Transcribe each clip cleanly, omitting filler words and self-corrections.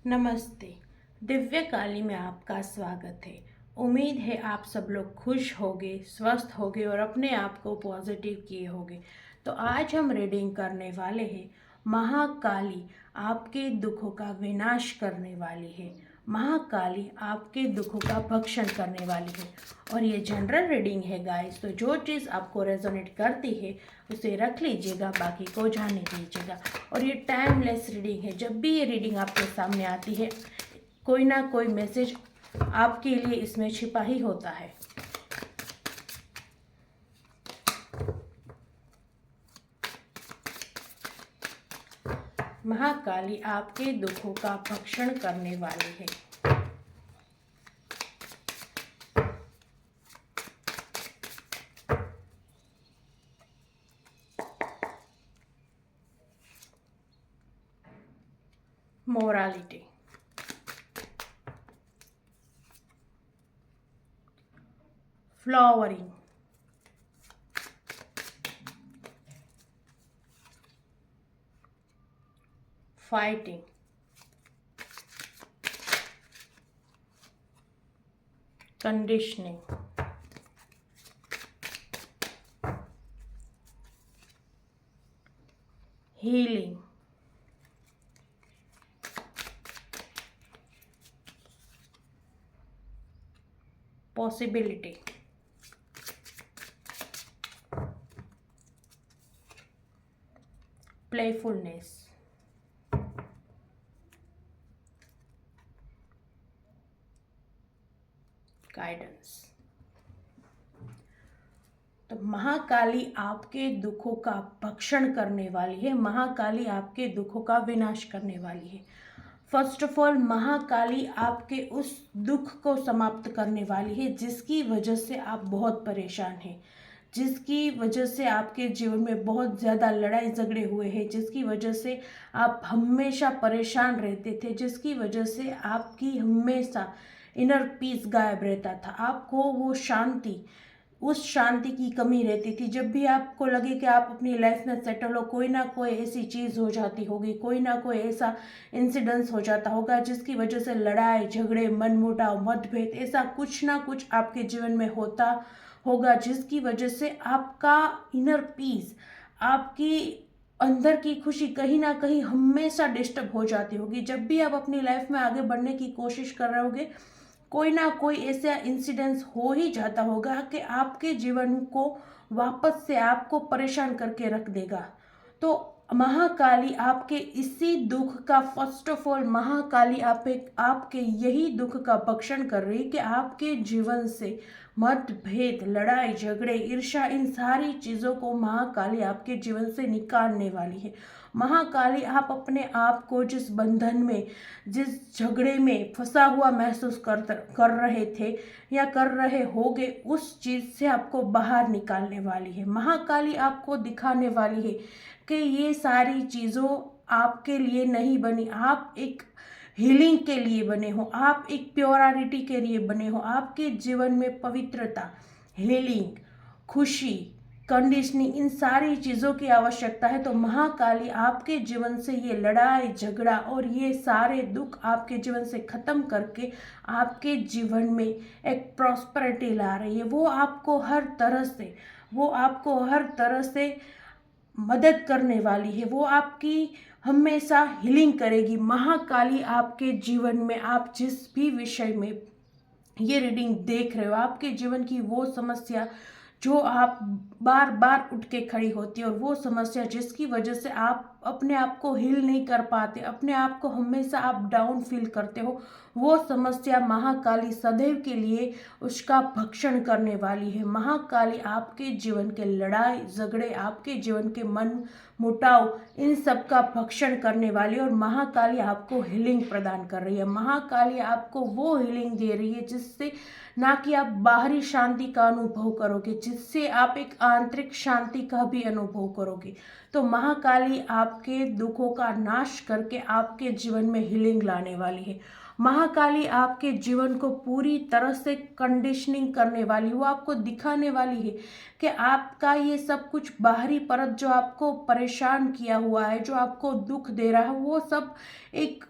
नमस्ते। दिव्य काली में आपका स्वागत है। उम्मीद है आप सब लोग खुश होगे, स्वस्थ होगे और अपने आप को पॉजिटिव किए होगे। तो आज हम रीडिंग करने वाले हैं महाकाली आपके दुखों का विनाश करने वाली है। महाकाली आपके दुखों का भक्षण करने वाली है। और ये जनरल रीडिंग है गाइस, तो जो चीज़ आपको रेजोनेट करती है उसे रख लीजिएगा, बाकी को जाने दीजिएगा। और ये टाइमलेस रीडिंग है। जब भी ये रीडिंग आपके सामने आती है कोई ना कोई मैसेज आपके लिए इसमें छिपा ही होता है। महाकाली आपके दुखों का भक्षण करने वाली है। Morality, flowering, fighting, conditioning, healing, possibility, playfulness, guidance. तो महाकाली आपके दुखों का भक्षण करने वाली है। महाकाली आपके दुखों का विनाश करने वाली है। फर्स्ट ऑफ ऑल, महाकाली आपके उस दुख को समाप्त करने वाली है जिसकी वजह से आप बहुत परेशान हैं, जिसकी वजह से आपके जीवन में बहुत ज़्यादा लड़ाई झगड़े हुए हैं, जिसकी वजह से आप हमेशा परेशान रहते थे, जिसकी वजह से आपकी हमेशा इनर पीस गायब रहता था। आपको वो शांति, उस शांति की कमी रहती थी। जब भी आपको लगे कि आप अपनी लाइफ में सेटल हो, कोई ना कोई ऐसी चीज़ हो जाती होगी, कोई ना कोई ऐसा इंसिडेंस हो जाता होगा जिसकी वजह से लड़ाई झगड़े, मनमुटाव, मतभेद, ऐसा कुछ ना कुछ आपके जीवन में होता होगा जिसकी वजह से आपका इनर पीस, आपकी अंदर की खुशी कहीं ना कहीं हमेशा डिस्टर्ब हो जाती होगी। जब भी आप अपनी लाइफ में आगे बढ़ने की कोशिश कर रहे होगे कोई ना कोई ऐसा इंसिडेंस हो ही जाता होगा कि आपके जीवन को वापस से आपको परेशान करके रख देगा। तो महाकाली आपके इसी दुख का, फर्स्ट ऑफ ऑल महाकाली आपके यही दुख का भक्षण कर रही है कि आपके जीवन से मतभेद, लड़ाई झगड़े, ईर्ष्या, इन सारी चीज़ों को महाकाली आपके जीवन से निकालने वाली है। महाकाली आप अपने आप को जिस बंधन में, जिस झगड़े में फंसा हुआ महसूस कर रहे थे या कर रहे होगे, उस चीज़ से आपको बाहर निकालने वाली है। महाकाली आपको दिखाने वाली है कि ये सारी चीज़ों आपके लिए नहीं बनी। आप एक हीलिंग के लिए बने हो, आप एक प्योरिटी के लिए बने हो। आपके जीवन में पवित्रता, हीलिंग, खुशी, कंडीशनिंग, इन सारी चीज़ों की आवश्यकता है। तो महाकाली आपके जीवन से ये लड़ाई झगड़ा और ये सारे दुख आपके जीवन से ख़त्म करके आपके जीवन में एक प्रॉस्पेरिटी ला रही है। वो आपको हर तरह से मदद करने वाली है। वो आपकी हमेशा हीलिंग करेगी। महाकाली आपके जीवन में, आप जिस भी विषय में ये रीडिंग देख रहे हो, आपके जीवन की वो समस्या जो आप बार बार उठ के खड़ी होती है और वो समस्या जिसकी वजह से आप अपने आप को हील नहीं कर पाते, अपने आप को हमेशा आप डाउन फील करते हो, वो समस्या महाकाली सदैव के लिए उसका भक्षण करने वाली है। महाकाली आपके जीवन के लड़ाई झगड़े, आपके जीवन के मन मुटाव, इन सब का भक्षण करने वाली है। और महाकाली आपको हीलिंग प्रदान कर रही है। महाकाली आपको वो हीलिंग दे रही है जिससे ना कि आप बाहरी शांति का अनुभव करोगे, जिससे आप एक आंतरिक शांति का भी अनुभव करोगे। तो महाकाली आपके दुखों का नाश करके आपके जीवन में हीलिंग लाने वाली है। महाकाली आपके जीवन को पूरी तरह से कंडीशनिंग करने वाली, वो आपको दिखाने वाली है कि आपका ये सब कुछ बाहरी परत जो आपको परेशान किया हुआ है, जो आपको दुख दे रहा है, वो सब एक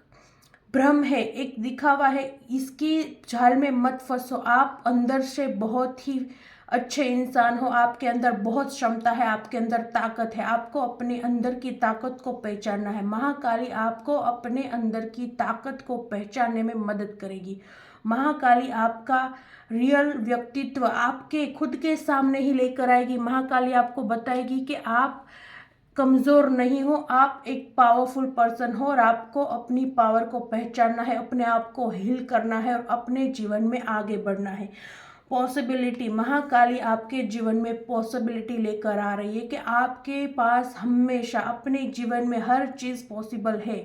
भ्रम है, एक दिखावा है, इसकी जाल में मत फंसो। आप अंदर से बहुत ही अच्छे इंसान हो, आपके अंदर बहुत क्षमता है, आपके अंदर ताकत है। आपको अपने अंदर की ताकत को पहचानना है। महाकाली आपको अपने अंदर की ताकत को पहचानने में मदद करेगी। महाकाली आपका रियल व्यक्तित्व आपके खुद के सामने ही लेकर आएगी। महाकाली आपको बताएगी कि आप कमज़ोर नहीं हो, आप एक पावरफुल पर्सन हो और आपको अपनी पावर को पहचानना है, अपने आप को हील करना है और अपने जीवन में आगे बढ़ना है। पॉसिबिलिटी, महाकाली आपके जीवन में पॉसिबिलिटी लेकर आ रही है कि आपके पास हमेशा अपने जीवन में हर चीज़ पॉसिबल है।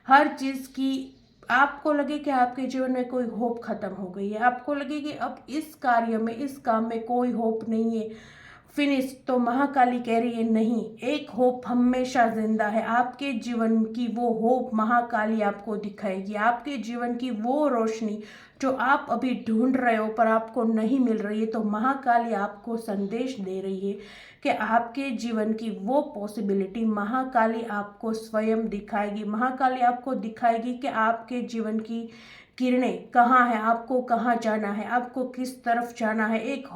हर चीज़ की आपको लगे कि आपके जीवन में कोई होप खत्म हो गई है, आपको लगे कि अब इस कार्य में, इस काम में कोई होप नहीं है, फिनिश, तो महाकाली कह रही है नहीं, एक होप हमेशा जिंदा है। आपके जीवन की वो होप महाकाली आपको दिखाएगी। आपके जीवन की वो रोशनी जो आप अभी ढूंढ रहे हो पर आपको नहीं मिल रही है, तो महाकाली आपको संदेश दे रही है कि आपके जीवन की वो पॉसिबिलिटी महाकाली आपको स्वयं दिखाएगी। महाकाली आपको दिखाएगी कि आपके जीवन की किरणें कहाँ है, आपको कहाँ जाना है, आपको किस तरफ जाना है। एक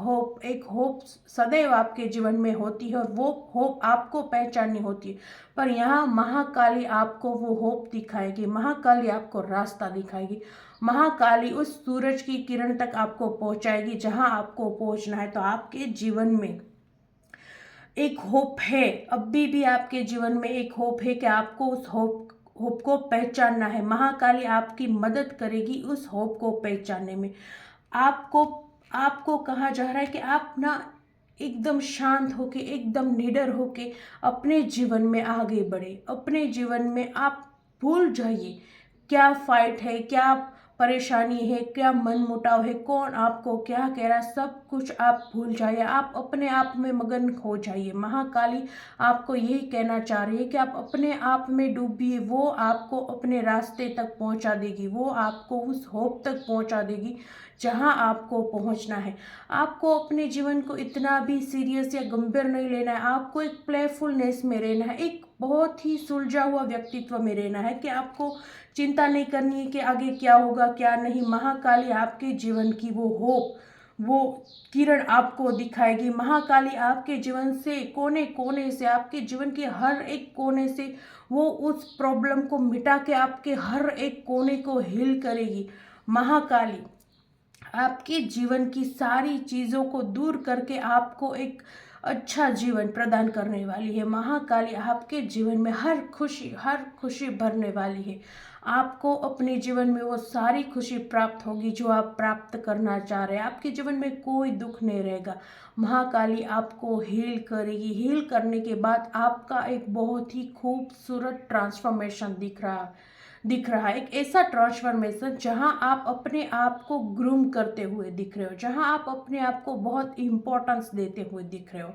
होप सदैव आपके जीवन में होती है और वो होप आपको पहचाननी होती है। पर यहाँ महाकाली आपको वो होप दिखाएगी, महाकाली आपको रास्ता दिखाएगी। महाकाली उस सूरज की किरण तक आपको पहुँचाएगी जहाँ आपको पहुँचना है। तो आपके जीवन में एक होप है, अभी भी आपके जीवन में एक होप है कि आपको उस होप को पहचानना है। महाकाली आपकी मदद करेगी उस होप को पहचानने में। आपको आपको कहा जा रहा है कि आप ना एकदम शांत होके, एकदम निडर होके अपने जीवन में आगे बढ़े। अपने जीवन में आप भूल जाइए क्या फाइट है, क्या परेशानी है, क्या मनमुटाव है, कौन आपको क्या कह रहा है, सब कुछ आप भूल जाइए। आप अपने आप में मगन हो जाइए। महाकाली आपको यही कहना चाह रही है कि आप अपने आप में डूबिए, वो आपको अपने रास्ते तक पहुंचा देगी, वो आपको उस होप तक पहुंचा देगी जहां आपको पहुंचना है। आपको अपने जीवन को इतना भी सीरियस या गंभीर नहीं लेना है। आपको एक प्लेफुलनेस में रहना है, एक बहुत ही सुलझा हुआ व्यक्तित्व में रहना है कि आपको चिंता नहीं करनी है कि आगे क्या होगा क्या नहीं। महाकाली आपके जीवन की वो होप, वो किरण आपको दिखाएगी। महाकाली आपके जीवन से कोने कोने से, आपके जीवन के हर एक कोने से वो उस प्रॉब्लम को मिटा के आपके हर एक कोने को हील करेगी। महाकाली आपके जीवन की सारी चीज़ों को दूर करके आपको एक अच्छा जीवन प्रदान करने वाली है। महाकाली आपके जीवन में हर खुशी भरने वाली है। आपको अपने जीवन में वो सारी खुशी प्राप्त होगी जो आप प्राप्त करना चाह रहे हैं। आपके जीवन में कोई दुख नहीं रहेगा। महाकाली आपको हील करेगी। हील करने के बाद आपका एक बहुत ही खूबसूरत ट्रांसफॉर्मेशन दिख रहा है। एक ऐसा ट्रांसफॉर्मेशन जहां आप अपने आप को ग्रूम करते हुए दिख रहे हो, जहां आप अपने आप को बहुत इम्पोर्टेंस देते हुए दिख रहे हो।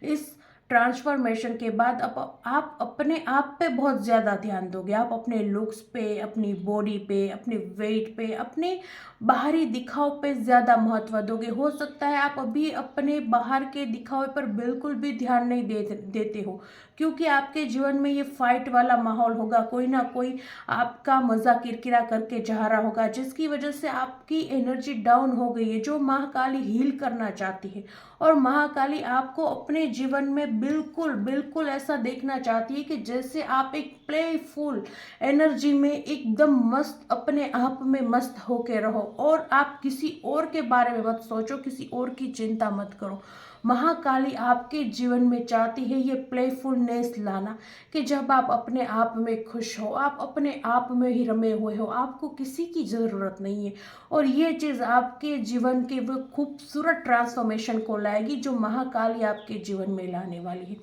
इस ट्रांसफॉर्मेशन के बाद अब आप अपने आप पे बहुत ज़्यादा ध्यान दोगे। आप अपने लुक्स पे, अपनी बॉडी पे, अपने वेट पे, अपने बाहरी दिखाव पे ज़्यादा महत्व दोगे। हो सकता है आप अभी अपने बाहर के दिखावे पर बिल्कुल भी ध्यान नहीं देते हो, क्योंकि आपके जीवन में ये फाइट वाला माहौल होगा। कोई ना कोई आपका मज़ा किरकिरा करके जा रहा होगा, जिसकी वजह से आपकी एनर्जी डाउन हो गई है, जो महाकाली हील करना चाहती है। और महाकाली आपको अपने जीवन में बिल्कुल ऐसा देखना चाहती है कि जैसे आप एक प्लेफुल एनर्जी में एकदम मस्त, अपने आप में मस्त होके रहो और आप किसी और के बारे में मत सोचो, किसी और की चिंता मत करो। महाकाली आपके जीवन में चाहती है ये प्लेफुलनेस लाना कि जब आप अपने आप में खुश हो, आप अपने आप में ही रमे हुए हो, आपको किसी की ज़रूरत नहीं है। और ये चीज़ आपके जीवन के वो खूबसूरत ट्रांसफॉर्मेशन को लाएगी जो महाकाली आपके जीवन में लाने वाली है।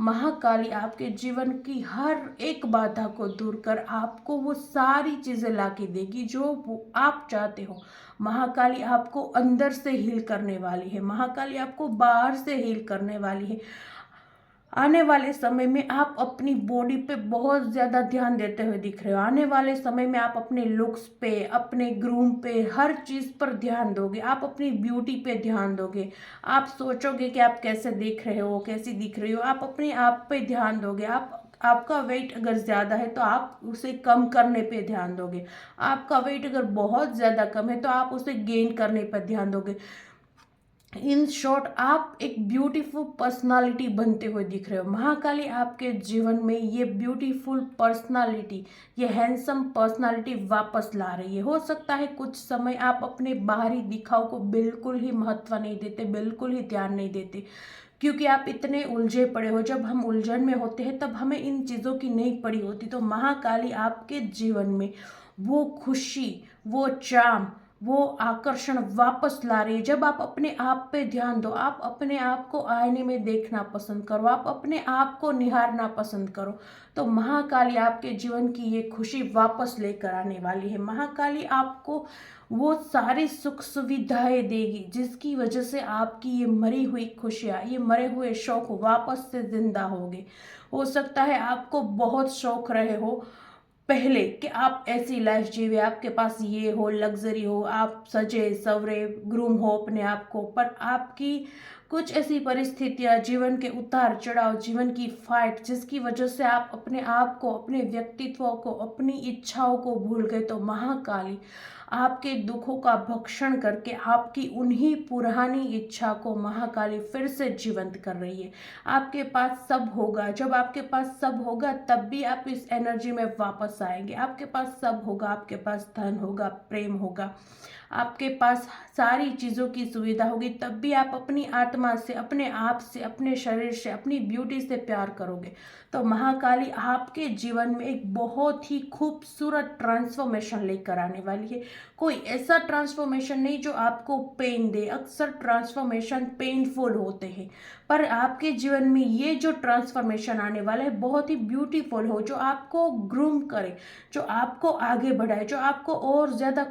महाकाली आपके जीवन की हर एक बाधा को दूर कर आपको वो सारी चीज़ें ला के देगी जो आप चाहते हो। महाकाली आपको अंदर से हील करने वाली है। महाकाली आपको बाहर से हील करने वाली है। आने वाले समय में आप अपनी बॉडी पे बहुत ज़्यादा ध्यान देते हुए दिख रहे हो। आने वाले समय में आप अपने लुक्स पे, अपने ग्रूम पे, हर चीज़ पर ध्यान दोगे। आप अपनी ब्यूटी पे ध्यान दोगे। आप सोचोगे कि आप कैसे दिख रहे हो, कैसी दिख रही हो। आप अपने आप पे ध्यान दोगे। आप आपका वेट अगर ज़्यादा है तो आप उसे कम करने पे ध्यान दोगे। आपका वेट अगर बहुत ज़्यादा कम है तो आप उसे गेन करने पर ध्यान दोगे। इन शॉर्ट, आप एक ब्यूटीफुल पर्सनालिटी बनते हुए दिख रहे हो। महाकाली आपके जीवन में ये ब्यूटीफुल पर्सनालिटी, ये हैंडसम पर्सनालिटी वापस ला रही है। हो सकता है कुछ समय आप अपने बाहरी दिखाव को बिल्कुल ही महत्व नहीं देते, बिल्कुल ही ध्यान नहीं देते, क्योंकि आप इतने उलझे पड़े हो। जब हम उलझन में होते हैं तब हमें इन चीज़ों की नहीं पड़ी होती। तो महाकाली आपके जीवन में वो खुशी, वो चार्म, वो आकर्षण वापस ला रही है। जब आप अपने आप पे ध्यान दो, आप अपने आप को आईने में देखना पसंद करो, आप अपने आप को निहारना पसंद करो, तो महाकाली आपके जीवन की ये खुशी वापस लेकर आने वाली है। महाकाली आपको वो सारी सुख सुविधाएं देगी जिसकी वजह से आपकी ये मरी हुई खुशियाँ, ये मरे हुए शौक वापस से जिंदा होंगे। हो सकता है आपको बहुत शौक रहे हो पहले कि आप ऐसी लाइफ जीवे, आपके पास ये हो, लग्जरी हो, आप सजे सवरे ग्रूम हो अपने आप को, पर आपकी कुछ ऐसी परिस्थितियां, जीवन के उतार चढ़ाव, जीवन की फाइट, जिसकी वजह से आप अपने आप को, अपने व्यक्तित्व को, अपनी इच्छाओं को भूल गए, तो महाकाली आपके दुखों का भक्षण करके आपकी उन्हीं पुरानी इच्छा को महाकाली फिर से जीवंत कर रही है। आपके पास सब होगा। जब आपके पास सब होगा तब भी आप इस एनर्जी में वापस आएंगे। आपके पास सब होगा, आपके पास धन होगा, प्रेम होगा, आपके पास सारी चीज़ों की सुविधा होगी, तब भी आप अपनी आत्मा से, अपने आप से, अपने शरीर से, अपनी ब्यूटी से प्यार करोगे। तो महाकाली आपके जीवन में एक बहुत ही खूबसूरत ट्रांसफॉर्मेशन लेकर आने वाली है। कोई ऐसा ट्रांसफॉर्मेशन नहीं जो आपको पेन दे। अक्सर ट्रांसफॉर्मेशन पेनफुल होते हैं, पर आपके जीवन में ये जो ट्रांसफॉर्मेशन आने वाला है बहुत ही ब्यूटीफुल हो, जो आपको ग्रूम करे, जो आपको आगे बढ़ाए, जो आपको और ज़्यादा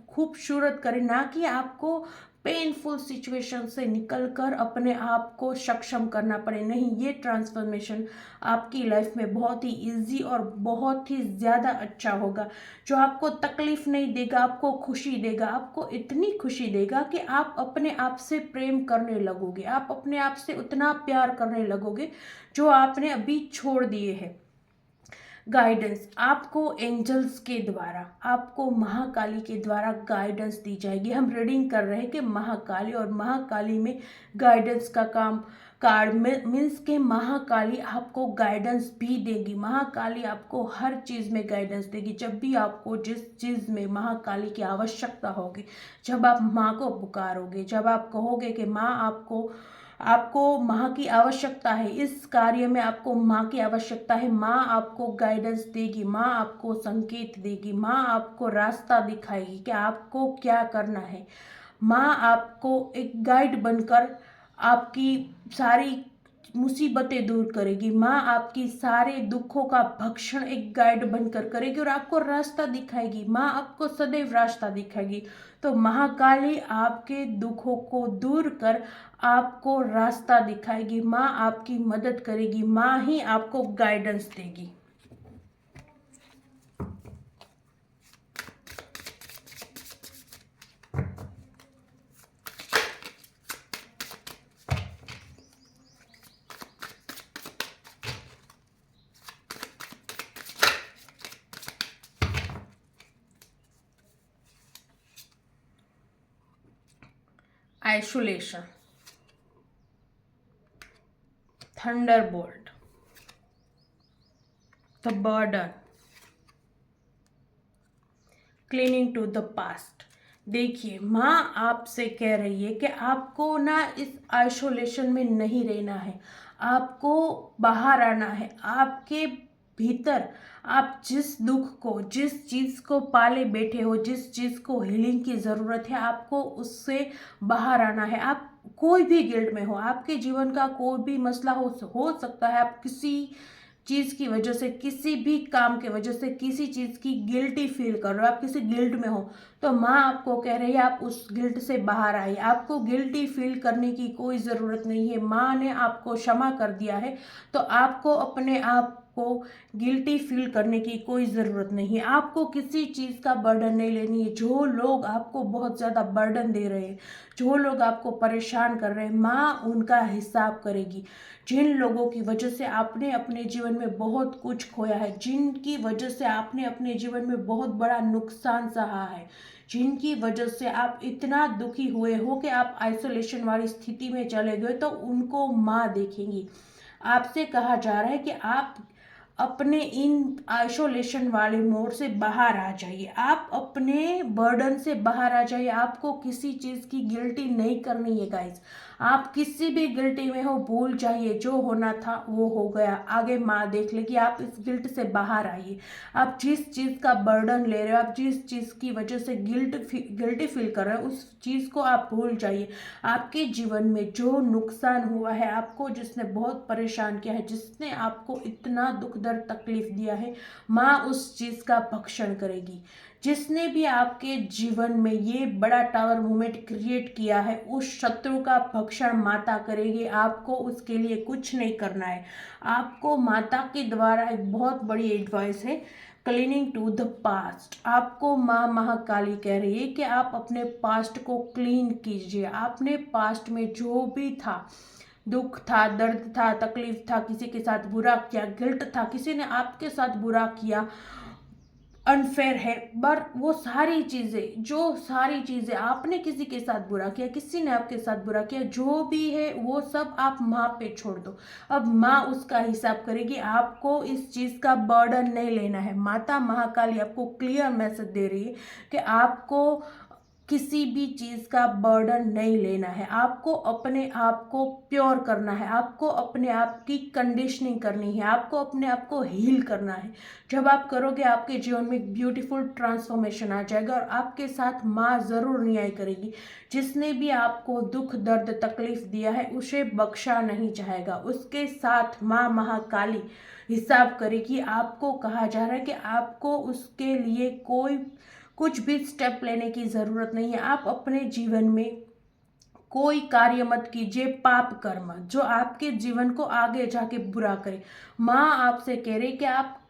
खूबसूरत करे, ना कि आपको पेनफुल सिचुएशन से निकलकर अपने आप को सक्षम करना पड़े। नहीं, ये ट्रांसफॉर्मेशन आपकी लाइफ में बहुत ही इजी और बहुत ही ज़्यादा अच्छा होगा, जो आपको तकलीफ नहीं देगा, आपको खुशी देगा, आपको इतनी खुशी देगा कि आप अपने आप से प्रेम करने लगोगे, आप अपने आप से उतना प्यार करने लगोगे जो आपने अभी छोड़ दिए हैं। गाइडेंस आपको एंजल्स के द्वारा, आपको महाकाली के द्वारा गाइडेंस दी जाएगी। हम रीडिंग कर रहे हैं कि महाकाली, और महाकाली में गाइडेंस का काम कार्ड मीन्स के महाकाली आपको गाइडेंस भी देगी। महाकाली आपको हर चीज़ में गाइडेंस देगी। जब भी आपको जिस चीज़ में महाकाली की आवश्यकता होगी, जब आप माँ को पुकारोगे, जब आप कहोगे कि माँ आपको आपको माँ की आवश्यकता है, इस कार्य में आपको माँ की आवश्यकता है, माँ आपको गाइडेंस देगी, माँ आपको संकेत देगी, माँ आपको रास्ता दिखाएगी कि आपको क्या करना है। माँ आपको एक गाइड बनकर आपकी सारी मुसीबतें दूर करेगी। माँ आपकी सारे दुखों का भक्षण एक गाइड बनकर करेगी और आपको रास्ता दिखाएगी। माँ आपको सदैव रास्ता दिखाएगी। तो महाकाली आपके दुखों को दूर कर आपको रास्ता दिखाएगी। माँ आपकी मदद करेगी। माँ ही आपको गाइडेंस देगी। Isolation, thunderbolt, the burden, clinging to the past. देखिए, माँ आपसे कह रही है कि आपको ना इस आइसोलेशन में नहीं रहना है, आपको बाहर आना है। आपके भीतर आप जिस दुख को, जिस चीज़ को पाले बैठे हो, जिस चीज़ को हीलिंग की ज़रूरत है, आपको उससे बाहर आना है। आप कोई भी गिल्ट में हो, आपके जीवन का कोई भी मसला हो सकता है, आप किसी चीज़ की वजह से, किसी भी काम के वजह से किसी चीज़ की गिल्टी फील कर रहे हो, आप किसी गिल्ट में हो, तो माँ आपको कह रही है आप उस गिल्ट से बाहर आइए। आपको गिल्टी फील करने की कोई ज़रूरत नहीं है। माँ ने आपको क्षमा कर दिया है, तो आपको अपने आप आपको गिल्टी फील करने की कोई ज़रूरत नहीं है। आपको किसी चीज़ का बर्डन नहीं लेनी है। जो लोग आपको बहुत ज़्यादा बर्डन दे रहे हैं, जो लोग आपको परेशान कर रहे हैं, माँ उनका हिसाब करेगी। जिन लोगों की वजह से आपने अपने जीवन में बहुत कुछ खोया है, जिनकी वजह से आपने अपने जीवन में बहुत बड़ा नुकसान सहा है, जिनकी वजह से आप इतना दुखी हुए हो कि आप आइसोलेशन वाली स्थिति में चले गए, तो उनको माँ देखेंगी। आपसे कहा जा रहा है कि आप अपने इन आइसोलेशन वाले मोड से बाहर आ जाइए। आप अपने बर्डन से बाहर आ जाइए। आपको किसी चीज़ की गिल्टी नहीं करनी है गाइस। आप किसी भी गिल्टी में हो, भूल जाइए। जो होना था वो हो गया, आगे माँ देख लेगी। आप इस गिल्ट से बाहर आइए। आप जिस चीज़ का बर्डन ले रहे हो, आप जिस चीज़ की वजह से गिल्टी फील कर रहे हो, उस चीज़ को आप भूल जाइए। आपके जीवन में जो नुकसान हुआ है, आपको जिसने बहुत परेशान किया है, जिसने आपको इतना दुख दर्द तकलीफ दिया है, माँ उस चीज़ का भक्षण करेगी। जिसने भी आपके जीवन में ये बड़ा टावर मूवमेंट क्रिएट किया है, उस शत्रु का भक्षण माता करेगी। आपको उसके लिए कुछ नहीं करना है। आपको माता के द्वारा एक बहुत बड़ी एडवाइस है, क्लीनिंग टू द पास्ट। आपको माँ महाकाली कह रही है कि आप अपने पास्ट को क्लीन कीजिए। आपने पास्ट में जो भी था, दुख था, दर्द था, तकलीफ था, किसी के साथ बुरा किया, गिल्ट था, किसी ने आपके साथ बुरा किया, अनफेयर है, पर वो सारी चीज़ें आपने किसी के साथ बुरा किया, किसी ने आपके साथ बुरा किया, जो भी है वो सब आप माँ पे छोड़ दो। अब माँ उसका हिसाब करेगी। आपको इस चीज़ का बर्डन नहीं लेना है। माता महाकाली आपको क्लियर मैसेज दे रही है कि आपको किसी भी चीज़ का बर्डन नहीं लेना है। आपको अपने आप को प्योर करना है। आपको अपने आप की कंडीशनिंग करनी है। आपको अपने आप को हील करना है। जब आप करोगे, आपके जीवन में एक ब्यूटीफुल ट्रांसफॉर्मेशन आ जाएगा और आपके साथ माँ ज़रूर न्याय करेगी। जिसने भी आपको दुख दर्द तकलीफ दिया है, उसे बख्शा नहीं जाएगा। उसके साथ माँ महाकाली हिसाब करेगी। आपको कहा जा रहा है कि आपको उसके लिए कुछ भी स्टेप लेने की ज़रूरत नहीं है। आप अपने जीवन में कोई कार्य मत कीजिए, पाप कर्म जो आपके जीवन को आगे जाके बुरा करे। माँ आपसे कह रही कि आप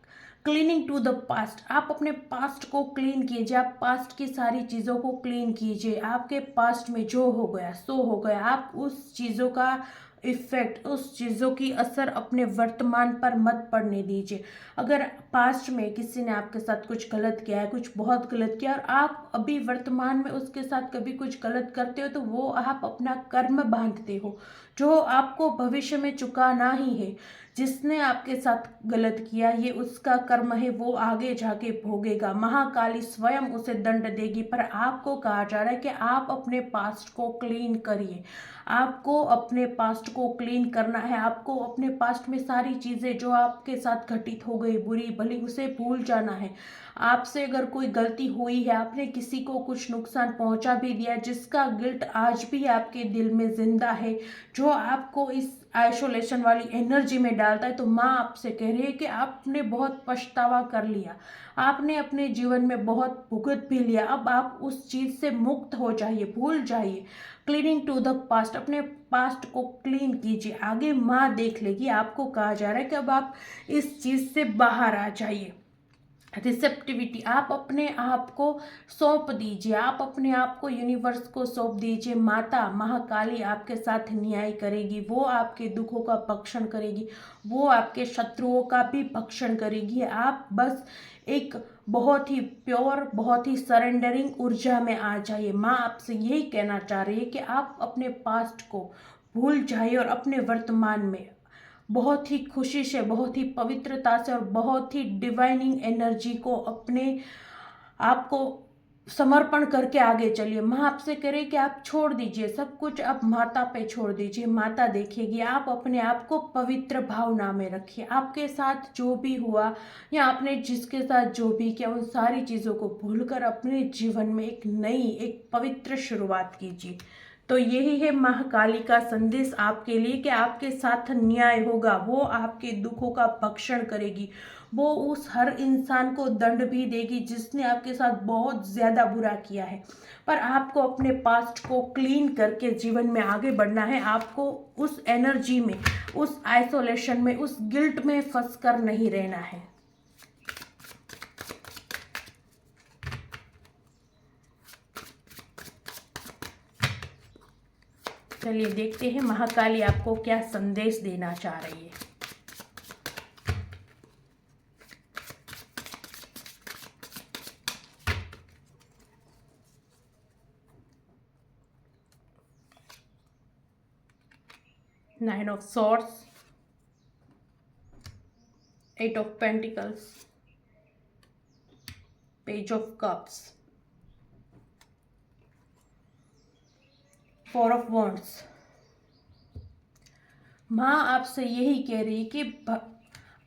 क्लीनिंग टू द पास्ट, आप अपने पास्ट को क्लीन कीजिए। आप पास्ट की सारी चीज़ों को क्लीन कीजिए। आपके पास्ट में जो हो गया सो हो गया। आप उस चीज़ों का इफेक्ट, उस चीज़ों की असर अपने वर्तमान पर मत पड़ने दीजिए। अगर पास्ट में किसी ने आपके साथ कुछ गलत किया है, कुछ बहुत गलत किया, और आप अभी वर्तमान में उसके साथ कभी कुछ गलत करते हो, तो वो आप अपना कर्म बांधते हो जो आपको भविष्य में चुकाना ही है। जिसने आपके साथ गलत किया, ये उसका कर्म है, वो आगे जाके भोगेगा। महाकाली स्वयं उसे दंड देगी। पर आपको कहा जा रहा है कि आप अपने पास्ट को क्लीन करिए। आपको अपने पास्ट को क्लीन करना है। आपको अपने पास्ट में सारी चीज़ें जो आपके साथ घटित हो गई बुरी भली, उसे भूल जाना है। आपसे अगर कोई गलती हुई है, आपने किसी को कुछ नुकसान पहुंचा भी दिया, जिसका गिल्ट आज भी आपके दिल में जिंदा है, जो आपको इस आइसोलेशन वाली एनर्जी में डालता है, तो माँ आपसे कह रही है कि आपने बहुत पछतावा कर लिया। आपने अपने जीवन में बहुत भुगत भी लिया। अब आप उस चीज़ से मुक्त हो जाइए, भूल जाइए। क्लीनिंग टू द पास्ट, अपने पास्ट को क्लीन कीजिए। आगे माँ देख लेगी। आपको कहा जा रहा है कि अब आप इस चीज़ से बाहर आ जाइए। रिसेप्टिविटी, आप अपने आप को सौंप दीजिए। आप अपने आप को यूनिवर्स को सौंप दीजिए। माता महाकाली आपके साथ न्याय करेगी। वो आपके दुखों का भक्षण करेगी। वो आपके शत्रुओं का भी भक्षण करेगी। आप बस एक बहुत ही प्योर, बहुत ही सरेंडरिंग ऊर्जा में आ जाइए। माँ आपसे यही कहना चाह रही है कि आप अपने पास्ट को भूल जाइए और अपने वर्तमान में बहुत ही खुशी से, बहुत ही पवित्रता से और बहुत ही डिवाइनिंग एनर्जी को अपने आपको समर्पण करके आगे चलिए। माँ आपसे करे कि आप छोड़ दीजिए सब कुछ, आप माता पे छोड़ दीजिए। माता देखेगी। आप अपने आप को पवित्र भावना में रखिए। आपके साथ जो भी हुआ या आपने जिसके साथ जो भी किया, उन सारी चीज़ों को भूलकर अपने जीवन में एक नई, एक पवित्र शुरुआत कीजिए। तो यही है महाकाली का संदेश आपके लिए कि आपके साथ न्याय होगा। वो आपके दुखों का भक्षण करेगी। वो उस हर इंसान को दंड भी देगी जिसने आपके साथ बहुत ज़्यादा बुरा किया है। पर आपको अपने पास्ट को क्लीन करके जीवन में आगे बढ़ना है। आपको उस एनर्जी में, उस आइसोलेशन में, उस गिल्ट में फंस कर नहीं रहना है। चलिए देखते हैं महाकाली आपको क्या संदेश देना चाह रही है। Nine of Swords, Eight of Pentacles, Page of Cups, Four of Wands। माँ आपसे यही कह रही है कि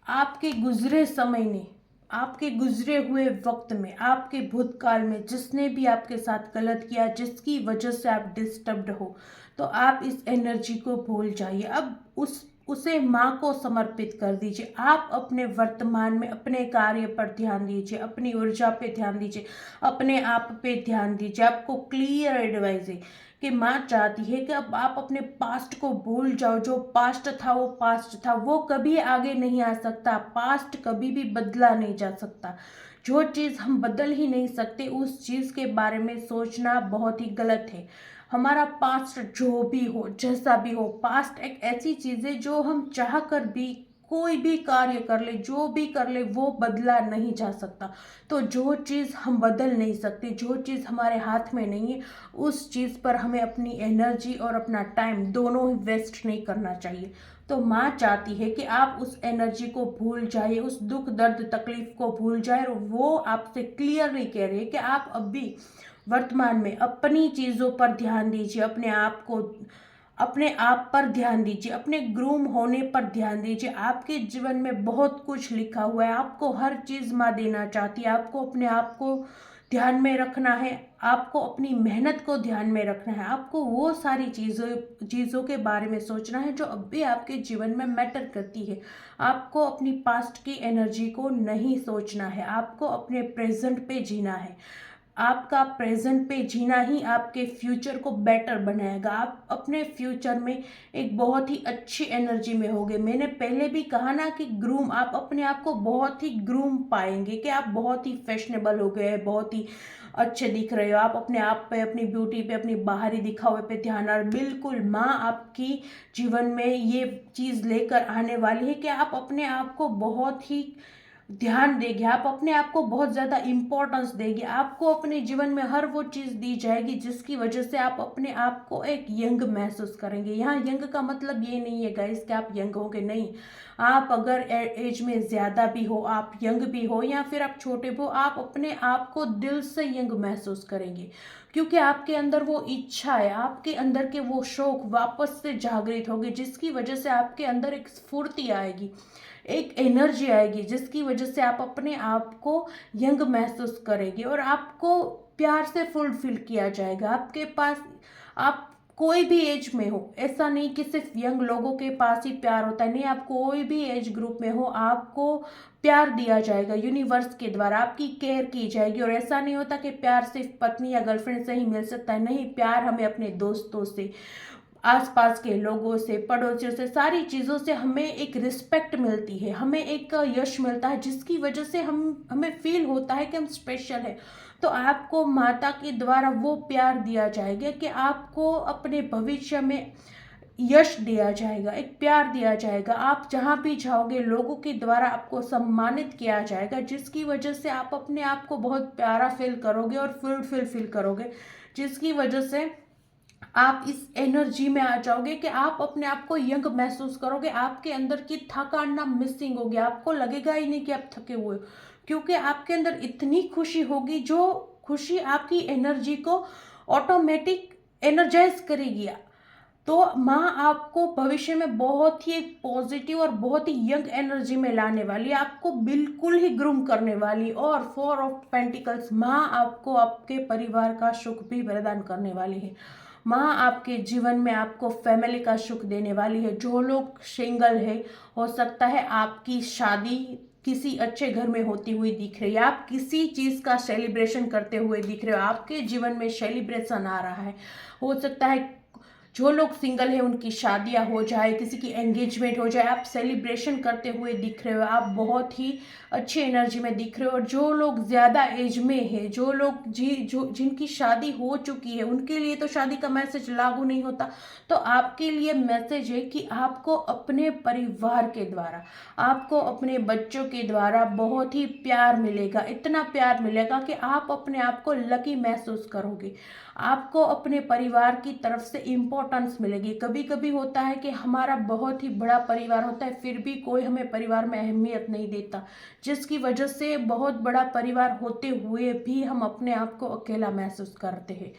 आपके गुजरे समय में, आपके गुजरे हुए वक्त में, आपके भूतकाल में जिसने भी आपके साथ गलत किया, जिसकी वजह से आप डिस्टर्ब्ड हो, तो आप इस एनर्जी को भूल जाइए। अब उसे माँ को समर्पित कर दीजिए। आप अपने वर्तमान में अपने कार्य पर ध्यान दीजिए, अपनी ऊर्जा पे ध्यान दीजिए, अपने आप पे ध्यान दीजिए। आपको क्लियर एडवाइस है कि माँ चाहती है कि अब आप अपने पास्ट को भूल जाओ। जो पास्ट था वो पास्ट था, वो कभी आगे नहीं आ सकता। पास्ट कभी भी बदला नहीं जा सकता। जो चीज़ हम बदल ही नहीं सकते, उस चीज़ के बारे में सोचना बहुत ही गलत है। हमारा पास्ट जो भी हो, जैसा भी हो, पास्ट एक ऐसी चीज़ है जो हम चाह कर भी कोई भी कार्य कर ले, जो भी कर ले, वो बदला नहीं जा सकता। तो जो चीज़ हम बदल नहीं सकते, जो चीज़ हमारे हाथ में नहीं है, उस चीज़ पर हमें अपनी एनर्जी और अपना टाइम दोनों ही वेस्ट नहीं करना चाहिए। तो माँ चाहती है कि आप उस एनर्जी को भूल जाइए, उस दुख दर्द तकलीफ को भूल जाए। और वो आपसे क्लियरली कह रही है कि आप अभी वर्तमान में अपनी चीज़ों पर ध्यान दीजिए, अपने आप पर ध्यान दीजिए, अपने ग्रूम होने पर ध्यान दीजिए। आपके जीवन में बहुत कुछ लिखा हुआ है, आपको हर चीज़ माँ देना चाहती है। आपको अपने आप को ध्यान में रखना है, आपको अपनी मेहनत को ध्यान में रखना है, आपको वो सारी चीज़ों के बारे में सोचना है जो अब भी आपके जीवन में मैटर करती है। आपको अपनी पास्ट की एनर्जी को नहीं सोचना है, आपको अपने प्रेजेंट पे जीना है। आपका प्रेजेंट पे जीना ही आपके फ्यूचर को बेटर बनाएगा। आप अपने फ्यूचर में एक बहुत ही अच्छी एनर्जी में होगे। मैंने पहले भी कहा ना कि ग्रूम, आप अपने आप को बहुत ही ग्रूम पाएंगे कि आप बहुत ही फैशनेबल हो गए हैं, बहुत ही अच्छे दिख रहे हो। आप अपने आप पे, अपनी ब्यूटी पे, अपनी बाहरी दिखावे पे ध्यान। और बिल्कुल माँ आपकी जीवन में ये चीज़ लेकर आने वाली है कि आप अपने आप को बहुत ही ध्यान देगी, आप अपने आप को बहुत ज़्यादा इम्पोर्टेंस देगी। आपको अपने जीवन में हर वो चीज़ दी जाएगी जिसकी वजह से आप अपने आप को एक यंग महसूस करेंगे। यहाँ यंग का मतलब ये नहीं है गाइस कि आप यंग होंगे, नहीं। आप अगर एज में ज़्यादा भी हो, आप यंग भी हो, या फिर आप छोटे भी हो, आप अपने आप को दिल से यंग महसूस करेंगे। क्योंकि आपके अंदर वो इच्छा है, आपके अंदर के वो शौक वापस से जागृत होंगे, जिसकी वजह से आपके अंदर एक स्फूर्ति आएगी, एक एनर्जी आएगी, जिसकी वजह से आप अपने आप को यंग महसूस करेंगे और आपको प्यार से फुलफिल किया जाएगा। आपके पास, आप कोई भी एज में हो, ऐसा नहीं कि सिर्फ यंग लोगों के पास ही प्यार होता है, नहीं। आप कोई भी एज ग्रुप में हो, आपको प्यार दिया जाएगा यूनिवर्स के द्वारा, आपकी केयर की जाएगी। और ऐसा नहीं होता कि प्यार सिर्फ पत्नी या गर्लफ्रेंड से ही मिल सकता है, नहीं। प्यार हमें अपने दोस्तों से, आसपास के लोगों से, पड़ोसियों से, सारी चीज़ों से हमें एक रिस्पेक्ट मिलती है, हमें एक यश मिलता है, जिसकी वजह से हमें फील होता है कि हम स्पेशल है। तो आपको माता के द्वारा वो प्यार दिया जाएगा कि आपको अपने भविष्य में यश दिया जाएगा, एक प्यार दिया जाएगा। आप जहाँ भी जाओगे लोगों के द्वारा आपको सम्मानित किया जाएगा, जिसकी वजह से आप अपने आप को बहुत प्यारा फील करोगे और फुलफिल फील करोगे, जिसकी वजह से आप इस एनर्जी में आ जाओगे कि आप अपने आप को यंग महसूस करोगे। आपके अंदर की थकान ना मिसिंग होगी, आपको लगेगा ही नहीं कि आप थके हुए हो, क्योंकि आपके अंदर इतनी खुशी होगी, जो खुशी आपकी एनर्जी को ऑटोमेटिक एनर्जाइज करेगी। तो माँ आपको भविष्य में बहुत ही एक पॉजिटिव और बहुत ही यंग एनर्जी में लाने वाली है, आपको बिल्कुल ही ग्रूम करने वाली। और फोर ऑफ पेंटिकल्स, माँ आपको आपके परिवार का सुख भी प्रदान करने वाली है। माँ आपके जीवन में आपको फैमिली का सुख देने वाली है। जो लोग सिंगल है, हो सकता है आपकी शादी किसी अच्छे घर में होती हुई दिख रही है, आप किसी चीज़ का सेलिब्रेशन करते हुए दिख रहे हो, आपके जीवन में सेलिब्रेशन आ रहा है। हो सकता है जो लोग सिंगल है उनकी शादियां हो जाए, किसी की एंगेजमेंट हो जाए, आप सेलिब्रेशन करते हुए दिख रहे हो, आप बहुत ही अच्छी एनर्जी में दिख रहे हो। और जो लोग ज़्यादा एज में है, जो लोग जिनकी शादी हो चुकी है, उनके लिए तो शादी का मैसेज लागू नहीं होता। तो आपके लिए मैसेज है कि आपको अपने परिवार के द्वारा, आपको अपने बच्चों के द्वारा बहुत ही प्यार मिलेगा, इतना प्यार मिलेगा कि आप अपने आप को लकी महसूस करोगे। आपको अपने परिवार की तरफ से इम्पोर्टेंस मिलेगी। कभी कभी होता है कि हमारा बहुत ही बड़ा परिवार होता है, फिर भी कोई हमें परिवार में अहमियत नहीं देता, जिसकी वजह से बहुत बड़ा परिवार होते हुए भी हम अपने आप को अकेला महसूस करते हैं।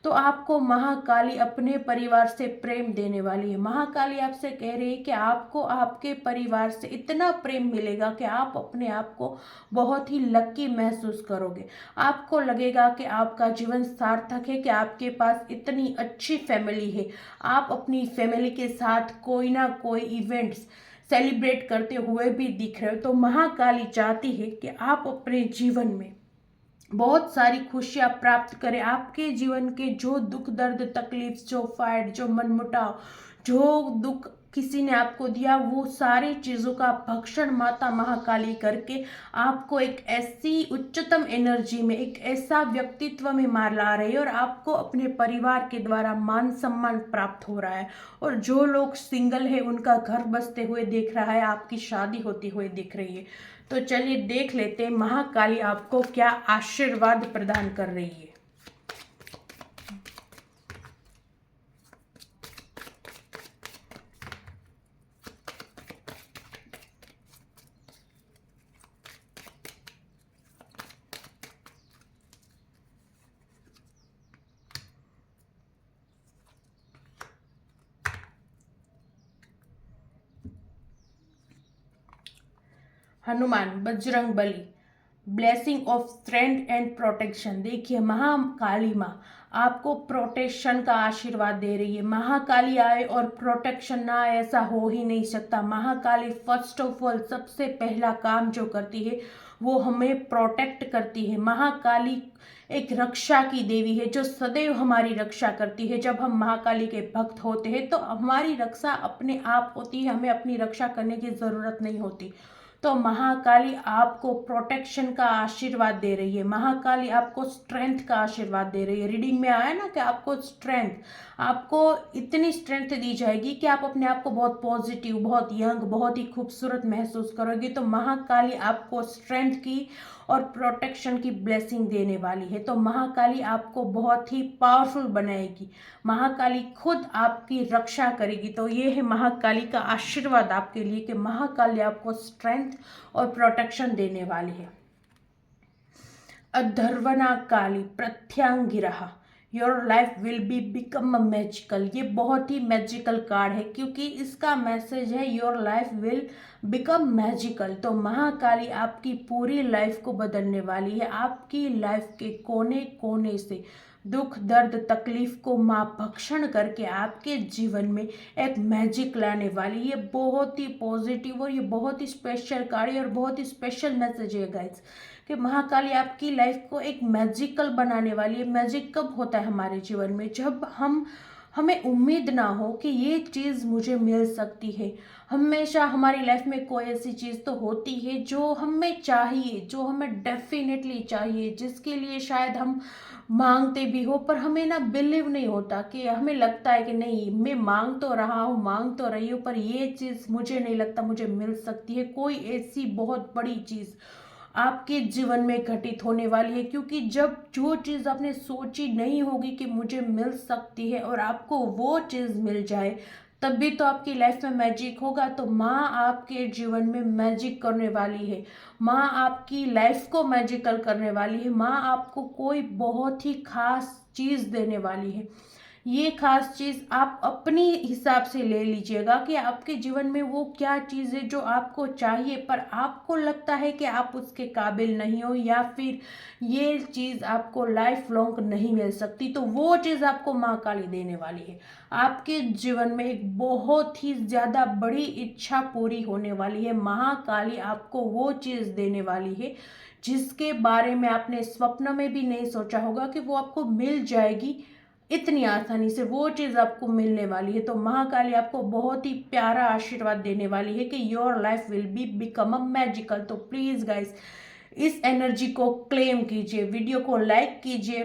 तो आपको महाकाली अपने परिवार से प्रेम देने वाली है। महाकाली आपसे कह रही है कि आपको आपके परिवार से इतना प्रेम मिलेगा कि आप अपने आप को बहुत ही लकी महसूस करोगे। आपको लगेगा कि आपका जीवन सार्थक है, कि आपके पास इतनी अच्छी फैमिली है। आप अपनी फैमिली के साथ कोई ना कोई इवेंट्स सेलिब्रेट करते हुए भी दिख रहे हो। तो महाकाली चाहती है कि आप अपने जीवन में बहुत सारी खुशियां प्राप्त करें। आपके जीवन के जो दुख दर्द तकलीफ, जो फाइट, जो मनमुटाव, जो दुख किसी ने आपको दिया, वो सारी चीजों का भक्षण माता महाकाली करके आपको एक ऐसी उच्चतम एनर्जी में, एक ऐसा व्यक्तित्व में मार ला रही है, और आपको अपने परिवार के द्वारा मान सम्मान प्राप्त हो रहा है। और जो लोग सिंगल है उनका घर बसते हुए देख रहा है, आपकी शादी होती हुई दिख रही है। तो चलिए देख लेते हैं महाकाली आपको क्या आशीर्वाद प्रदान कर रही है। Hanuman, Bajrang Bali, blessing of strength and protection. देखिए महाकाली माँ आपको प्रोटेक्शन का आशीर्वाद दे रही है। महाकाली आए और प्रोटेक्शन ना आए, ऐसा हो ही नहीं सकता। महाकाली फर्स्ट ऑफ ऑल सबसे पहला काम जो करती है वो हमें प्रोटेक्ट करती है। महाकाली एक रक्षा की देवी है जो सदैव हमारी रक्षा करती है। जब हम महाकाली के भक्त होते हैं तो हमारी रक्षा अपने आप होती है, हमें अपनी रक्षा करने की जरूरत नहीं होती। तो महाकाली आपको प्रोटेक्शन का आशीर्वाद दे रही है। महाकाली आपको स्ट्रेंथ का आशीर्वाद दे रही है। रीडिंग में आया ना कि आपको स्ट्रेंथ, आपको इतनी स्ट्रेंथ दी जाएगी कि आप अपने आप को बहुत पॉजिटिव, बहुत यंग, बहुत ही खूबसूरत महसूस करोगे। तो महाकाली आपको स्ट्रेंथ की और प्रोटेक्शन की ब्लेसिंग देने वाली है। तो महाकाली आपको बहुत ही पावरफुल बनाएगी। महाकाली खुद आपकी रक्षा करेगी। तो ये है महाकाली का आशीर्वाद आपके लिए कि महाकाली आपको स्ट्रेंथ और प्रोटेक्शन देने वाली है। Atharvana Kali Pratyangira, your life will be become magical. ये बहुत ही मैजिकल कार्ड है क्योंकि इसका मैसेज है your life will become magical. तो महाकाली आपकी पूरी लाइफ को बदलने वाली है। आपकी लाइफ के कोने कोने से दुख दर्द तकलीफ को माँ भक्षण करके आपके जीवन में एक मैजिक लाने वाली। ये बहुत ही पॉजिटिव और ये बहुत ही स्पेशल कार्ड है और बहुत ही स्पेशल मैसेज है गाइस कि महाकाली आपकी लाइफ को एक मैजिकल बनाने वाली है। मैजिक कब होता है हमारे जीवन में? जब हमें उम्मीद ना हो कि ये चीज़ मुझे मिल सकती है। हमेशा हमारी लाइफ में कोई ऐसी चीज़ तो होती है जो हमें चाहिए, जो हमें डेफिनेटली चाहिए, जिसके लिए शायद हम मांगते भी हो पर हमें ना बिलीव नहीं होता, कि हमें लगता है कि नहीं, मैं मांग तो रहा हूँ, मांग तो रही हूँ, पर ये चीज़ मुझे नहीं लगता मुझे मिल सकती है। कोई ऐसी बहुत बड़ी चीज़ आपके जीवन में घटित होने वाली है, क्योंकि जब जो चीज़ आपने सोची नहीं होगी कि मुझे मिल सकती है और आपको वो चीज़ मिल जाए, तब भी तो आपकी लाइफ में मैजिक होगा। तो माँ आपके जीवन में मैजिक करने वाली है। माँ आपकी लाइफ को मैजिकल करने वाली है। माँ आपको कोई बहुत ही खास चीज़ देने वाली है। ये खास चीज़ आप अपनी हिसाब से ले लीजिएगा कि आपके जीवन में वो क्या चीज़ है जो आपको चाहिए पर आपको लगता है कि आप उसके काबिल नहीं हो, या फिर ये चीज़ आपको लाइफ लॉन्ग नहीं मिल सकती, तो वो चीज़ आपको माँ काली देने वाली है। आपके जीवन में एक बहुत ही ज़्यादा बड़ी इच्छा पूरी होने वाली है। महाकाली आपको वो चीज़ देने वाली है जिसके बारे में आपने स्वप्न में भी नहीं सोचा होगा कि वो आपको मिल जाएगी इतनी आसानी से, वो चीज़ आपको मिलने वाली है। तो महाकाली आपको बहुत ही प्यारा आशीर्वाद देने वाली है कि your life will be become a magical. तो प्लीज़ गाइस, इस एनर्जी को क्लेम कीजिए, वीडियो को लाइक कीजिए,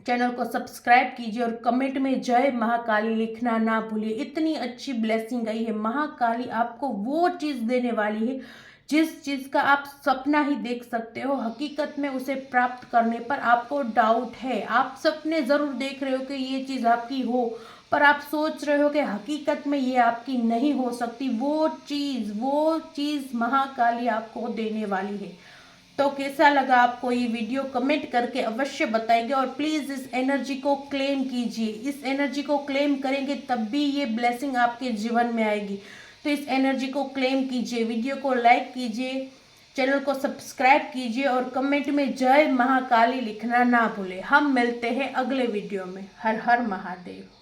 चैनल को सब्सक्राइब कीजिए और कमेंट में जय महाकाली लिखना ना भूलिए। इतनी अच्छी ब्लेसिंग आई है। महाकाली आपको वो चीज़ देने वाली है जिस चीज़ का आप सपना ही देख सकते हो, हकीकत में उसे प्राप्त करने पर आपको डाउट है। आप सपने ज़रूर देख रहे हो कि ये चीज़ आपकी हो, पर आप सोच रहे हो कि हकीकत में ये आपकी नहीं हो सकती। वो चीज़ महाकाली आपको देने वाली है। तो कैसा लगा आपको ये वीडियो, कमेंट करके अवश्य बताइए और प्लीज़ इस एनर्जी को क्लेम कीजिए। इस एनर्जी को क्लेम करेंगे तब भी ये ब्लेसिंग आपके जीवन में आएगी। तो इस एनर्जी को क्लेम कीजिए, वीडियो को लाइक कीजिए, चैनल को सब्सक्राइब कीजिए और कमेंट में जय महाकाली लिखना ना भूलें। हम मिलते हैं अगले वीडियो में। हर हर महादेव।